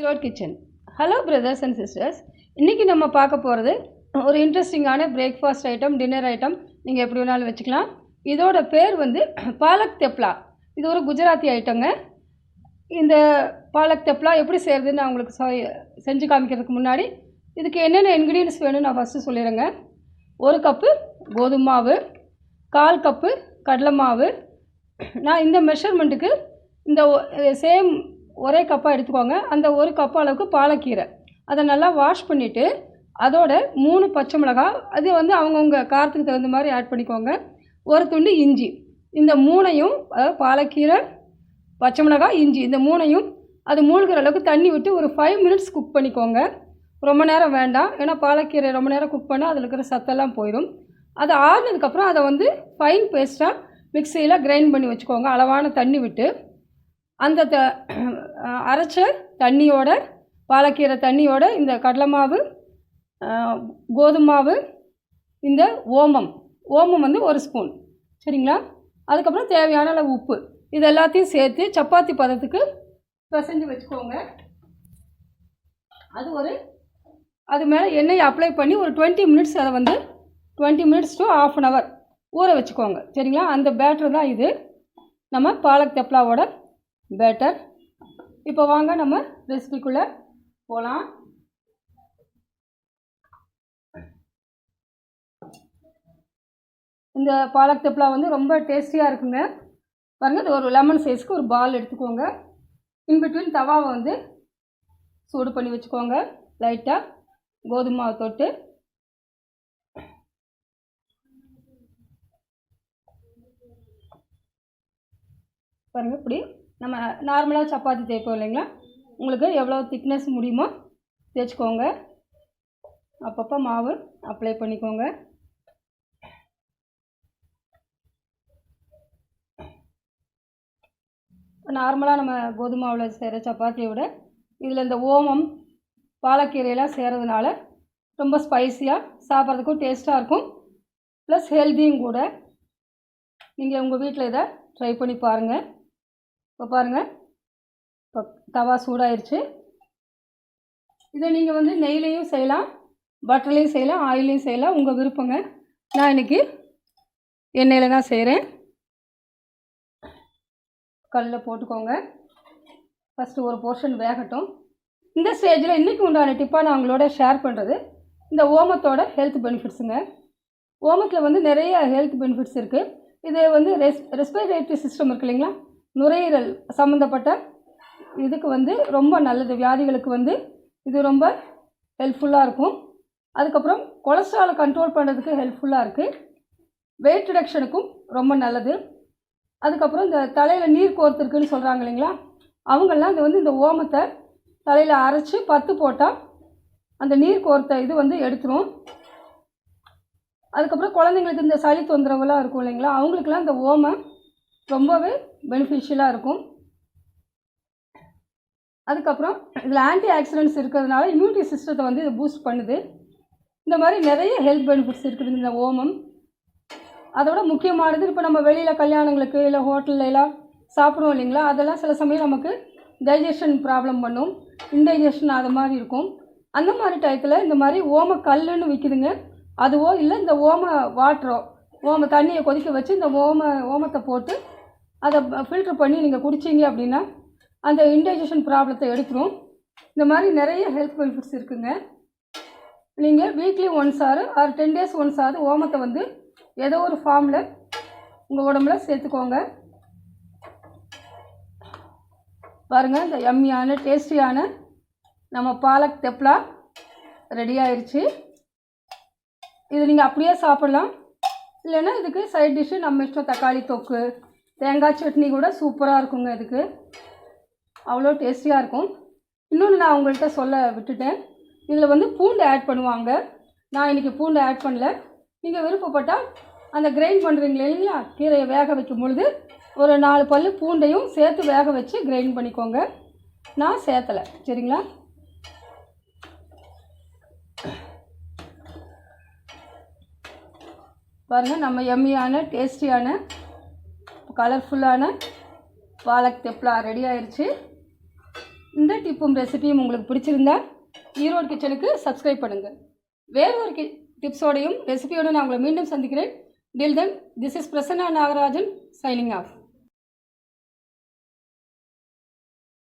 Erode kitchen. Hello brothers and sisters. இன்றைக்கி நம்ம பார்க்க போகிறது ஒரு இன்ட்ரெஸ்டிங்கான பிரேக்ஃபாஸ்ட் ஐட்டம், டின்னர் ஐட்டம், நீங்கள் எப்படி வேணாலும் வச்சுக்கலாம். இதோட பேர் வந்து பாலக் தெப்லா. இது ஒரு குஜராத்தி ஐட்டங்க. இந்த பாலக் தெப்லா எப்படி செய்கிறதுன்னு நான் உங்களுக்கு செஞ்சு காமிக்கிறதுக்கு முன்னாடி இதுக்கு என்னென்ன இன்க்ரீடியன்ஸ் வேணும்னு நான் ஃபஸ்ட்டு சொல்லிடுறேங்க. 1 கப்பு கோதுமை மாவு, 1/4 கப்பு கடலை மாவு. நான் இந்த மெஷர்மெண்ட்டுக்கு இந்த சேம் ஒரே கப்பாக எடுத்துக்கோங்க. அந்த 1 கப் அளவுக்கு பாலக்கீரை, அதை நல்லா வாஷ் பண்ணிவிட்டு அதோட 3 பச்சை மிளகாய், அது வந்து அவங்கவுங்க காரத்துக்கு தகுந்த மாதிரி ஆட் பண்ணிக்கோங்க. 1 துண்டு இஞ்சி. இந்த 3ஐயும், அதாவது பாலக்கீரை, பச்சை மிளகாய், இஞ்சி, இந்த 3ஐயும் அது மூழ்கிற அளவுக்கு தண்ணி விட்டு ஒரு 5 மினிட்ஸ் குக் பண்ணிக்கோங்க. ரொம்ப நேரம் வேண்டாம், ஏன்னா பாலக்கீரை ரொம்ப நேரம் குக் பண்ணால் அதில் இருக்கிற சத்தெல்லாம் போயிடும். அது ஆறுனதுக்கப்புறம் அதை வந்து ஃபைன் பேஸ்ட்டாக மிக்சியில் கிரைண்ட் பண்ணி வச்சுக்கோங்க. அளவான தண்ணி விட்டு அந்த அரைச்ச தண்ணியோட, பாலக்கீரை தண்ணியோட இந்த கடலை மாவு, கோதுமை மாவு, இந்த ஓமம் வந்து 1 ஸ்பூன், சரிங்களா? அதுக்கப்புறம் தேவையான அளவு உப்பு, இது எல்லாத்தையும் சேர்த்து சப்பாத்தி பதத்துக்கு பிசைஞ்சு வச்சுக்கோங்க. அது மேலே எண்ணெயை அப்ளை பண்ணி ஒரு 20 மினிட்ஸ், அதை வந்து 20 மினிட்ஸ் டு ½ அன் ஹவர் ஊற வச்சுக்கோங்க, சரிங்களா? அந்த பேட்டர் தான் இது, நம்ம பாலக் தெப்லாவோட பேட்டர். இப்போ வாங்க நம்ம ரெசிபிக்குள்ளே போகலாம். இந்த பாலக் தெப்லா வந்து ரொம்ப டேஸ்டியாக இருக்குங்க. பாருங்கள், இது ஒரு லெமன் சைஸ்க்கு ஒரு பால் எடுத்துக்கோங்க. இன்பிட்வீன் தவாவை வந்து சூடு பண்ணி வச்சுக்கோங்க. லைட்டாக கோதுமை மாவு தொட்டு பாருங்கள், இப்படி நம்ம நார்மலாக சப்பாத்தி தேய்ப்போம் இல்லைங்களா, உங்களுக்கு எவ்வளோ திக்னஸ் முடியுமோ தேய்ச்சிக்கோங்க. அப்பப்போ மாவு அப்ளை பண்ணிக்கோங்க. நார்மலாக நம்ம கோதுமை மாவில் செய்கிற சப்பாத்தியை விட இதில் இந்த ஓமம், பாலக்கீரையெல்லாம் செய்கிறதுனால ரொம்ப ஸ்பைஸியாக, சாப்பிட்றதுக்கும் டேஸ்ட்டாக இருக்கும், ப்ளஸ் ஹெல்த்தியும் கூட. நீங்கள் உங்கள் வீட்டில் இதை ட்ரை பண்ணி பாருங்கள். இப்போ பாருங்கள், இப்போ தவா சூடாயிருச்சு. இதை நீங்கள் வந்து நெய்லையும் செய்யலாம், பட்டர்லேயும் செய்யலாம், ஆயிலையும் செய்யலாம், உங்கள் விருப்பங்க. நான் இன்றைக்கி எண்ணெயில் தான் செய்கிறேன். கல்லில் போட்டுக்கோங்க. ஃபஸ்ட்டு ஒரு போர்ஷன் வேகட்டும். இந்த ஸ்டேஜில் இன்றைக்கி உண்டான டிப்பாக நான் உங்களோட ஷேர் பண்ணுறது இந்த ஓமத்தோட ஹெல்த் பெனிஃபிட்ஸுங்க. ஓமத்தில் வந்து நிறைய ஹெல்த் பெனிஃபிட்ஸ் இருக்குது. இது வந்து ரெஸ்பிரேட்டரி சிஸ்டம் இருக்குது இல்லைங்களா, நுரையீரல் சம்மந்தப்பட்ட இதுக்கு வந்து ரொம்ப நல்லது. வியாதிகளுக்கு வந்து இது ரொம்ப ஹெல்ப்ஃபுல்லாக இருக்கும். அதுக்கப்புறம் கொலஸ்ட்ராலை கண்ட்ரோல் பண்ணுறதுக்கு ஹெல்ப்ஃபுல்லாக இருக்குது. வெயிட் ரிடக்ஷனுக்கும் ரொம்ப நல்லது. அதுக்கப்புறம் இந்த தலையில் நீர் கோர்த்துருக்குன்னு சொல்கிறாங்க இல்லைங்களா, அவங்கெல்லாம் இது வந்து இந்த ஓமத்தை தலையில் அரைச்சி 10 போட்டால் அந்த நீர் கோர்த்த இது வந்து எடுத்துரும். அதுக்கப்புறம் குழந்தைங்களுக்கு இந்த சளி தொந்தரவுலாம் இருக்கும் இல்லைங்களா, அவங்களுக்கெல்லாம் இந்த ஓமம் ரொம்பவே பெனிஃபிஷியலாக இருக்கும். அதுக்கப்புறம் இதில் ஆன்டி ஆக்சிடென்ட்ஸ் இருக்கிறதுனால இம்யூனிட்டி சிஸ்டத்தை வந்து இது பூஸ்ட் பண்ணுது. இந்த மாதிரி நிறைய ஹெல்த் பெனிஃபிட்ஸ் இருக்குது இந்த ஓமம். அதோட முக்கியமானது, இப்போ நம்ம வெளியில் கல்யாணங்களுக்கு இல்லை ஹோட்டல்லாம் சாப்பிடுவோம் இல்லைங்களா, அதெல்லாம் சில சமயம் நமக்கு டைஜஷன் ப்ராப்ளம் பண்ணும், இன்டைஜஷன் அது மாதிரி இருக்கும். அந்த மாதிரி டயத்தில் இந்த மாதிரி ஓம கல்லுன்னு விற்கிதுங்க. அதுவோ இல்லை இந்த ஓம வாட்டரோ, ஓம தண்ணியை கொதிக்க வச்சு இந்த ஓமத்தை போட்டு அதை ஃபில்ட்ரு பண்ணி நீங்கள் குடிச்சிங்க அப்படின்னா அந்த இன்டைஜஷன் ப்ராப்ளத்தை எடுத்துரும். இந்த மாதிரி நிறைய ஹெல்த் பெனிஃபிட்ஸ் இருக்குங்க. நீங்கள் weekly once or 10 days once ஆகுது ஓமத்தை வந்து ஏதோ ஒரு ஃபார்மில் உங்கள் உடம்புல சேர்த்துக்கோங்க. பாருங்கள், இந்த யம்மியான டேஸ்டியான நம்ம பாலக் தெப்லா ரெடி ஆயிடுச்சு. இது நீங்கள் அப்படியே சாப்பிட்லாம், இல்லைன்னா இதுக்கு சைட் டிஷ்ஷு நம்ம இஷ்டம். தக்காளி தொக்கு, தேங்காய் சட்னி கூட சூப்பராக இருக்குங்க. இதுக்கு அவ்வளோ டேஸ்டியாக இருக்கும். இன்னொன்று நான் உங்கள்கிட்ட சொல்ல விட்டுட்டேன், இதில் வந்து பூண்டு ஆட் பண்ணுவாங்க. நான் இன்றைக்கி பூண்டு ஆட் பண்ணல. நீங்கள் விருப்பப்பட்டால் அந்த கிரைண்ட் பண்ணுறீங்களே இல்லைங்களா, கீரையை வேக வைக்கும் பொழுது ஒரு 4 பல் பூண்டையும் சேர்த்து வேக வச்சு கிரைண்ட் பண்ணிக்கோங்க. நான் சேர்த்தலை, சரிங்களா? பாருங்கள், நம்ம யம்மியான டேஸ்டியான கலர்ஃபுல்லான பாலக் தெப்லா ரெடி ஆயிடுச்சு. இந்த டிப்பும் ரெசிபியும் உங்களுக்கு பிடிச்சிருந்தா ஈரோடு கிச்சனுக்கு சப்ஸ்கிரைப் பண்ணுங்கள். வேறு ஒரு டிப்ஸோடையும் ரெசிபியோடு நான் உங்களை மீண்டும் சந்திக்கிறேன். Till then, this is Prasanna Nagarajan signing of.